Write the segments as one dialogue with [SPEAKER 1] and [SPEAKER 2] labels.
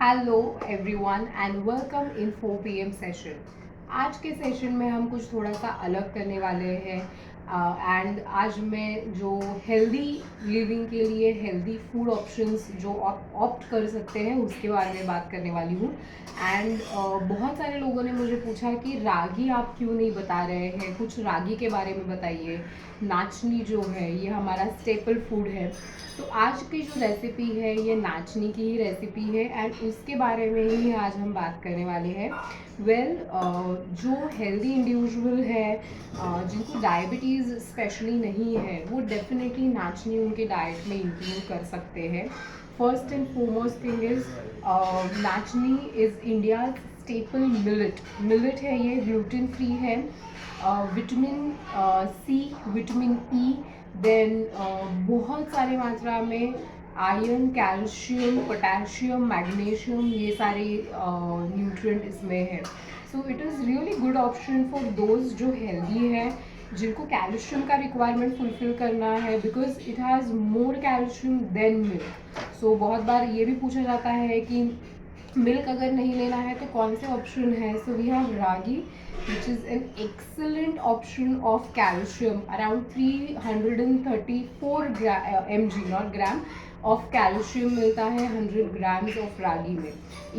[SPEAKER 1] Hello everyone and welcome in 4 PM session. आज के session में हम कुछ थोड़ा सा अलग करने वाले हैं एंड आज मैं जो हेल्दी लिविंग के लिए हेल्दी फूड ऑप्शंस जो ऑप्ट कर सकते हैं उसके बारे में बात करने वाली हूँ। एंड बहुत सारे लोगों ने मुझे पूछा कि रागी आप क्यों नहीं बता रहे हैं, कुछ रागी के बारे में बताइए। नाचनी जो है ये हमारा स्टेपल फूड है, तो आज की जो रेसिपी है ये नाचनी की ही रेसिपी है एंड उसके बारे में ही आज हम बात करने वाले हैं। जो हेल्दी इंडिविजुअल है, जिनको डायबिटीज़ स्पेशली नहीं है, वो डेफिनेटली नाचनी उनके डाइट में इंक्लूड कर सकते हैं। First and foremost thing is nachni is India staple millet है, ये ग्लूटेन फ्री है, vitamin C, vitamin E, then बहुत सारे मात्रा में आयरन, कैल्शियम, पोटेशियम, मैग्नीशियम, ये सारे न्यूट्रिएंट इसमें है। So it is really good option for those जो हेल्दी है, जिनको कैल्शियम का रिक्वायरमेंट फुलफिल करना है, because it has more calcium than milk. So बहुत बार ये भी पूछा जाता है कि मिल्क अगर नहीं लेना है तो कौन से ऑप्शन है। So we have ragi which is an excellent option of calcium, around 334 mg not gram of calcium मिलता है 100 grams of रागी में।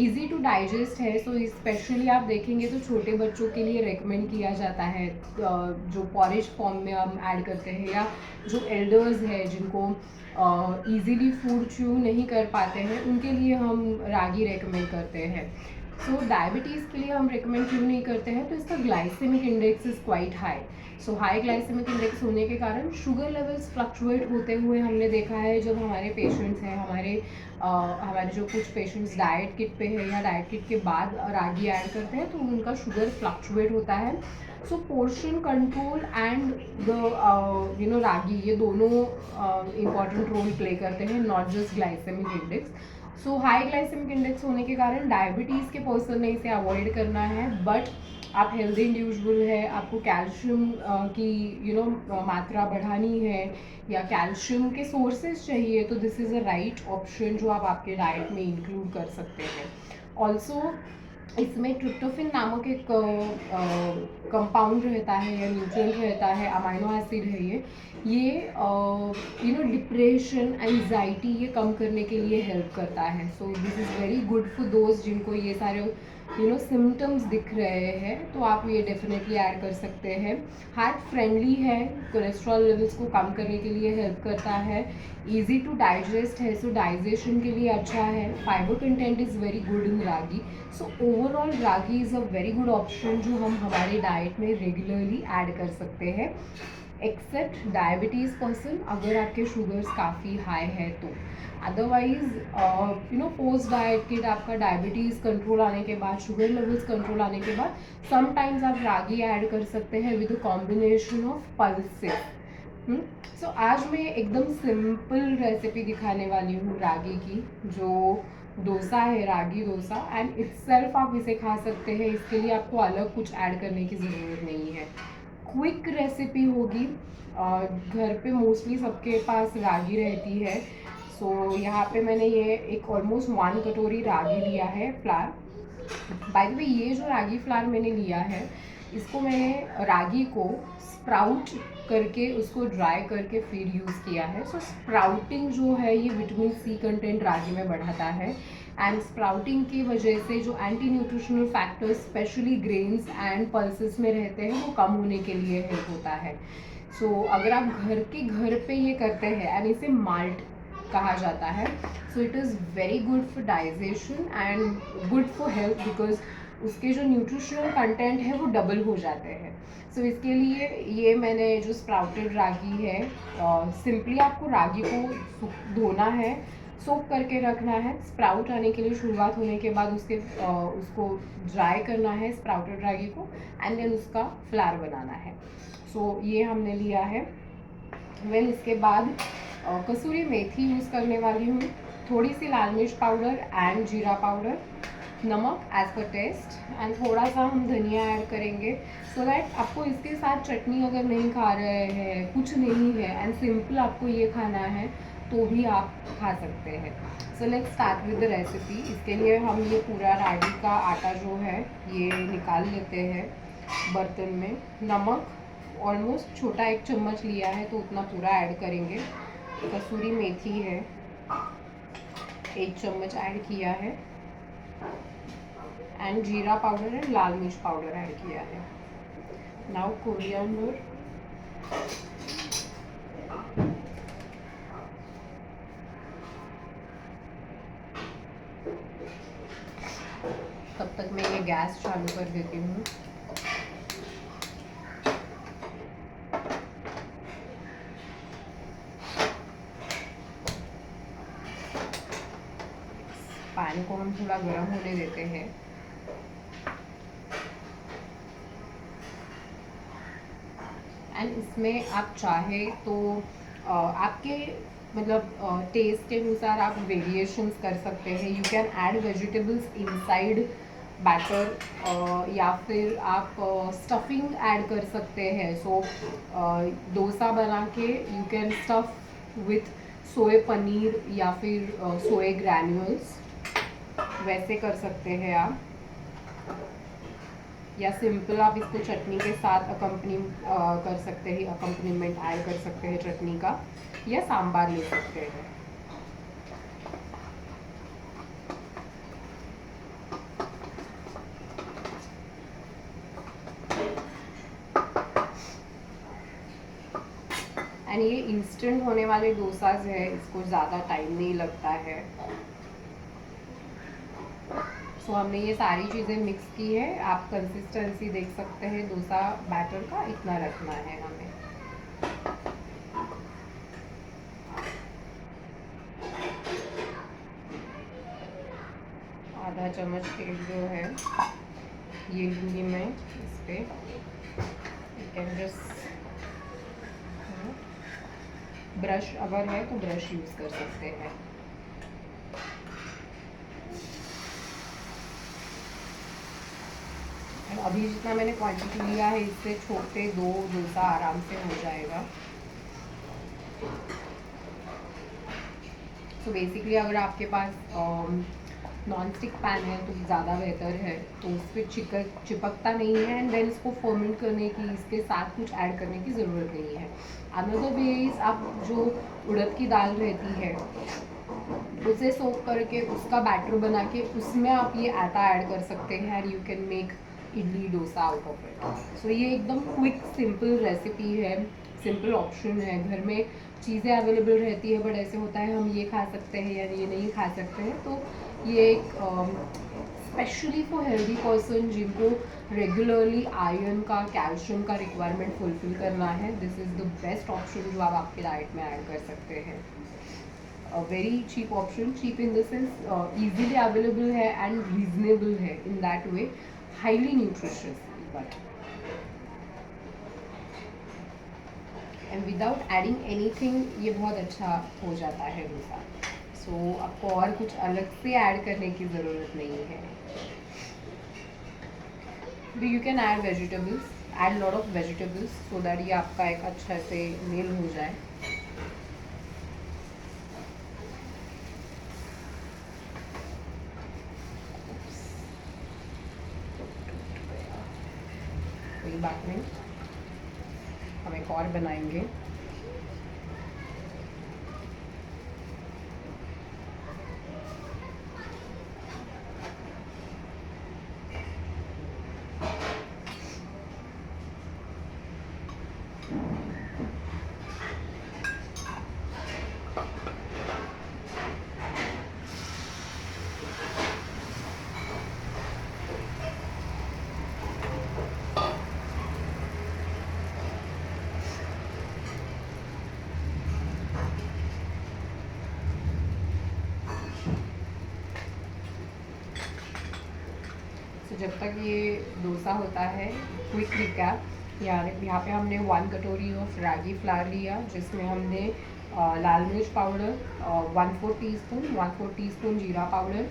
[SPEAKER 1] easy to digest है, सो स्पेशली आप देखेंगे तो छोटे बच्चों के लिए रेकमेंड किया जाता है, जो पॉरेज फॉर्म में हम ऐड करते हैं, या जो एल्डर्स है जिनको ईजीली फूड च्यू नहीं कर पाते हैं उनके लिए हम रागी रेकमेंड करते हैं। सो डायबिटीज़ के लिए हम रिकमेंड क्यों नहीं करते हैं, तो इसका glycemic index is quite high. So high glycemic index होने के कारण शुगर लेवल्स फ्लक्चुएट होते हुए हमने देखा है। जब हमारे पेशेंट्स हैं, हमारे जो कुछ पेशेंट्स डाइट किट पे है या डाइट किट के बाद रागी ऐड करते हैं तो उनका शुगर फ्लक्चुएट होता है। So portion control and the ragi, ये दोनों इम्पॉर्टेंट रोल प्ले करते हैं, not just glycemic index. So high glycemic index होने के कारण डायबिटीज़ के पर्सन ने इसे अवॉइड करना है, बट आप हेल्दी इंडिविजुअल है, आपको कैल्शियम की मात्रा बढ़ानी है या कैल्शियम के सोर्सेज चाहिए, तो this is a right option जो आप आपके डाइट में इंक्लूड कर सकते हैं। ऑल्सो इसमें ट्रिप्टोफेन नामक एक कंपाउंड रहता है या न्यूट्रिएंट रहता है, अमाइनो एसिड है ये डिप्रेशन, एंजाइटी ये कम करने के लिए हेल्प करता है। So this is very good for those जिनको ये सारे सिम्टम्स दिख रहे हैं, तो आप ये डेफिनेटली ऐड कर सकते हैं। हार्ट फ्रेंडली है, कोलेस्ट्रॉल लेवल्स को कम करने के लिए हेल्प करता है, इजी टू डाइजेस्ट है, सो डाइजेशन के लिए अच्छा है, fibre content is very good in ragi. So overall ragi is a very good option जो हम हमारे डाइट में रेगुलरली ऐड कर सकते हैं, एक्सेप्ट डायबिटीज़ पर्सन, अगर आपके शुगर्स काफ़ी हाई है तो। अदरवाइज पोस्ट डाइट किट आपका डायबिटीज़ कंट्रोल आने के बाद, शुगर लेवल्स कंट्रोल आने के बाद समटाइम्स आप रागी ऐड कर सकते हैं विद कॉम्बिनेशन ऑफ पल्सेस। सो आज मैं एकदम सिंपल रेसिपी दिखाने वाली हूँ रागी की, जो डोसा है, रागी डोसा, एंड इट्सेल्फ आप इसे खा सकते हैं, इसके लिए आपको अलग कुछ ऐड करने की ज़रूरत नहीं है। क्विक रेसिपी होगी, घर पे मोस्टली सबके पास रागी रहती है। सो यहाँ पे मैंने ये एक ऑलमोस्ट 1 कटोरी रागी लिया है, फ्लावर। बाय द वे, ये जो रागी फ्लावर मैंने लिया है, इसको मैंने रागी को स्प्राउट करके उसको ड्राई करके फिर यूज़ किया है। सो स्प्राउटिंग जो है ये विटामिन सी कंटेंट रागी में बढ़ाता है, एंड स्प्राउटिंग की वजह से जो anti nutritional factors specially grains and pulses में रहते हैं वो कम होने के लिए हेल्प होता है। सो अगर आप घर पे ये करते हैं, एंड इसे माल्ट कहा जाता है, so it is very good for digestion and good for health, because उसके जो न्यूट्रिशनल कंटेंट है वो डबल हो जाते हैं। सो इसके लिए ये मैंने जो स्प्राउटेड रागी है, सिंपली आपको रागी को धोना है, सोक करके रखना है, स्प्राउट आने के लिए शुरुआत होने के बाद उसको ड्राई करना है स्प्राउटेड रागी को, एंड देन उसका फ्लार बनाना है। सो ये हमने लिया है। इसके बाद कसूरी मेथी यूज़ करने वाली हूँ, थोड़ी सी लाल मिर्च पाउडर एंड जीरा पाउडर, नमक एज पर टेस्ट, एंड थोड़ा सा हम धनिया ऐड करेंगे, सो दैट आपको इसके साथ चटनी अगर नहीं खा रहे हैं, कुछ नहीं है एंड सिंपल आपको ये खाना है, तो भी आप खा सकते हैं। So let's start with the recipe. इसके लिए हम ये पूरा रागी का आटा जो है ये निकाल लेते हैं बर्तन में। नमक ऑलमोस्ट छोटा 1 चम्मच लिया है तो उतना पूरा ऐड करेंगे। कसूरी मेथी है 1 चम्मच ऐड किया है, एंड जीरा पाउडर एंड लाल मिर्च पाउडर ऐड किया है। नाउ कोरिएंडर, तब तक मैं ये गैस चालू कर देती हूँ। पैन को हम थोड़ा गर्म होने देते हैं। एंड इसमें आप चाहे तो आपके मतलब टेस्ट के अनुसार आप वेरिएशंस कर सकते हैं। You can add vegetables inside batter, या फिर आप स्टफिंग ऐड कर सकते हैं। सो डोसा बना के यू कैन स्टफ विथ सोए पनीर या फिर सोए ग्रैन्यूल्स, वैसे कर सकते हैं आप। या सिंपल आप इसको चटनी के साथ अकम्पनी कर सकते हैं, अकम्पनीमेंट ऐड कर सकते हैं चटनी का, या सांबार ले सकते हैं। एंड ये इंस्टेंट होने वाले डोसाज है, इसको ज़्यादा टाइम नहीं लगता है। सो हमने ये सारी चीज़ें मिक्स की है। आप कंसिस्टेंसी देख सकते हैं डोसा बैटर का, इतना रखना है हमें। आधा चम्मच तेल जो है ये लूँगी मैं इस पर। यू कैन जस्ट ब्रश, अगर है तो ब्रश यूज़ कर सकते हैं। अभी जितना मैंने क्वांटिटी लिया है इससे छोटे 2 डोसा आराम से हो जाएगा। तो बेसिकली अगर आपके पास नॉन स्टिक पैन है तो ज़्यादा बेहतर है, तो उस पर चिपकता नहीं है। एंड देन इसको फर्मेंट करने की, इसके साथ कुछ ऐड करने की ज़रूरत नहीं है। अनदर वे इज़, आप जो उड़द की दाल रहती है उसे सोक करके उसका बैटर बना के उसमें आप ये आटा ऐड कर सकते हैं, and you can make idli dosa out of it. So ये एकदम क्विक सिंपल रेसिपी है, सिंपल ऑप्शन है। घर में चीज़ें अवेलेबल रहती है, बट ऐसे होता है हम ये खा सकते हैं या ये नहीं खा सकते हैं। तो ये एक स्पेशली फॉर हेल्दी पर्सन जिनको रेगुलरली आयरन का, कैल्शियम का रिक्वायरमेंट फुलफिल करना है, this is the best option जो आप आपके डाइट में ऐड कर सकते हैं। Very cheap option, cheap in the sense easily available है एंड रीजनेबल है in that way, highly nutritious but and without adding anything ये बहुत अच्छा हो जाता है डोसा। सो आपको और कुछ अलग से ऐड करने की ज़रूरत नहीं है। You can add vegetables, add lot of vegetables so that ये आपका एक अच्छा से मील हो जाए। कोई बात नहीं, हम एक और बनाएंगे। जब तक ये डोसा होता है, क्विक रिकैप, यहाँ पे हमने 1 कटोरी ऑफ रागी फ्लावर लिया, जिसमें हमने लाल मिर्च पाउडर 1/4 टीस्पून, 1/4 टीस्पून जीरा पाउडर,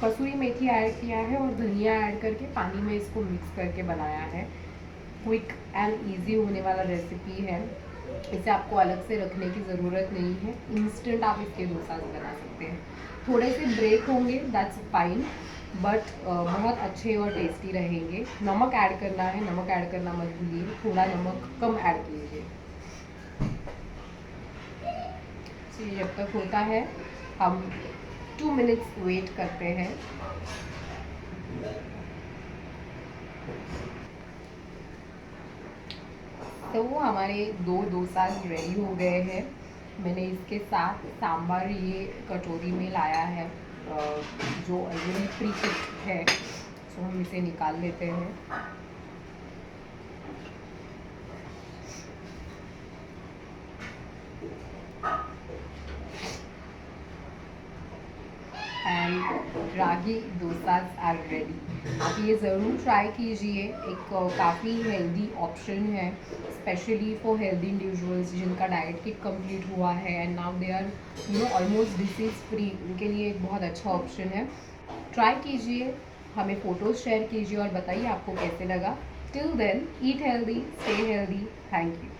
[SPEAKER 1] कसूरी मेथी ऐड किया है और धनिया ऐड करके पानी में इसको मिक्स करके बनाया है। क्विक एंड इजी होने वाला रेसिपी है। इसे आपको अलग से रखने की ज़रूरत नहीं है, इंस्टेंट आप इसके डोसाज बना सकते हैं। थोड़े से ब्रेक होंगे, दैट्स फाइन, बट बहुत अच्छे और टेस्टी रहेंगे। नमक ऐड करना है, नमक ऐड करना मत भूलिए, थोड़ा नमक कम ऐड कीजिए। तो ये जब तक होता है हम 2 मिनट्स वेट करते हैं। तो वो हमारे 2 डोसाज रेडी हो गए हैं। मैंने इसके साथ सांभर ये कटोरी में लाया है, जो ऑलरेडी प्री कुक्ड है, सो हम इसे निकाल लेते हैं। And ragi dosas are ready. आप ये ज़रूर ट्राई कीजिए, एक काफ़ी हेल्दी ऑप्शन है, स्पेशली फॉर हेल्दी इंडिविजुअल्स जिनका डाइट किट कंप्लीट हुआ है and now they are almost disease free. उनके लिए एक बहुत अच्छा ऑप्शन है। ट्राई कीजिए, हमें फ़ोटोज़ शेयर कीजिए और बताइए आपको कैसे लगा। Till then, eat healthy, stay healthy. Thank you.